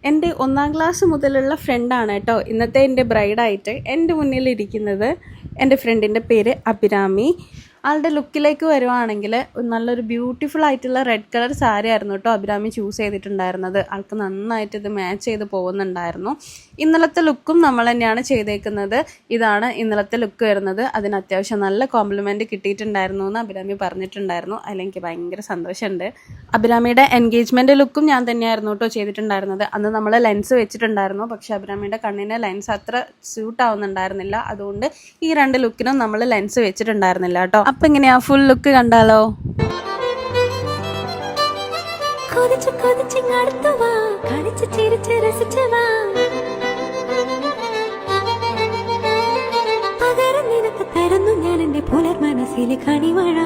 എൻ്റെ 1ാം ക്ലാസ് മുതലുള്ള ഫ്രണ്ടാണ് കേട്ടോ ഇന്നത്തെ എൻ്റെ ബ്രൈഡായിട്ട് എൻ്റെ മുന്നിലിരിക്കുന്നത്. എൻ്റെ ഫ്രണ്ടിൻ്റെ പേര് അഭിരാമി. ആളുടെ ലുക്കിലേക്ക് വരുവാണെങ്കിൽ നല്ലൊരു ബ്യൂട്ടിഫുൾ ആയിട്ടുള്ള റെഡ് കളർ സാരി ആയിരുന്നു കേട്ടോ അഭിരാമി ചൂസ് ചെയ്തിട്ടുണ്ടായിരുന്നത്. ആൾക്ക് നന്നായിട്ട് ഇത് മാച്ച് ചെയ്ത് പോകുന്നുണ്ടായിരുന്നു. ഇന്നലത്തെ ലുക്കും നമ്മൾ തന്നെയാണ് ചെയ്തേക്കുന്നത്. ഇതാണ് ഇന്നലത്തെ ലുക്ക് വരുന്നത്. അതിന് അത്യാവശ്യം നല്ല കോംപ്ലിമെൻറ്റ് കിട്ടിയിട്ടുണ്ടായിരുന്നു എന്ന് അഭിരാമി പറഞ്ഞിട്ടുണ്ടായിരുന്നു. അതിലെനിക്ക് ഭയങ്കര സന്തോഷമുണ്ട്. അഭിരാമിയുടെ എൻഗേജ്മെൻറ്റ് ലുക്കും ഞാൻ തന്നെയായിരുന്നു കേട്ടോ ചെയ്തിട്ടുണ്ടായിരുന്നത്. അന്ന് നമ്മൾ ലെൻസ് വെച്ചിട്ടുണ്ടായിരുന്നു, പക്ഷേ അഭിരാമിയുടെ കണ്ണിന് ലെൻസ് അത്ര സ്യൂട്ട് ആവുന്നുണ്ടായിരുന്നില്ല. അതുകൊണ്ട് ഈ 2 ലുക്കിനും നമ്മൾ ലെൻസ് വെച്ചിട്ടുണ്ടായിരുന്നില്ല കേട്ടോ. അപ്പം എങ്ങനെയാ ഫുൾ ലുക്ക് കണ്ടാലോ? പകരം നിനക്ക് തരുന്നു ഞാൻ എൻ്റെ പുലർ മനസ്സിലെ കണിമഴ.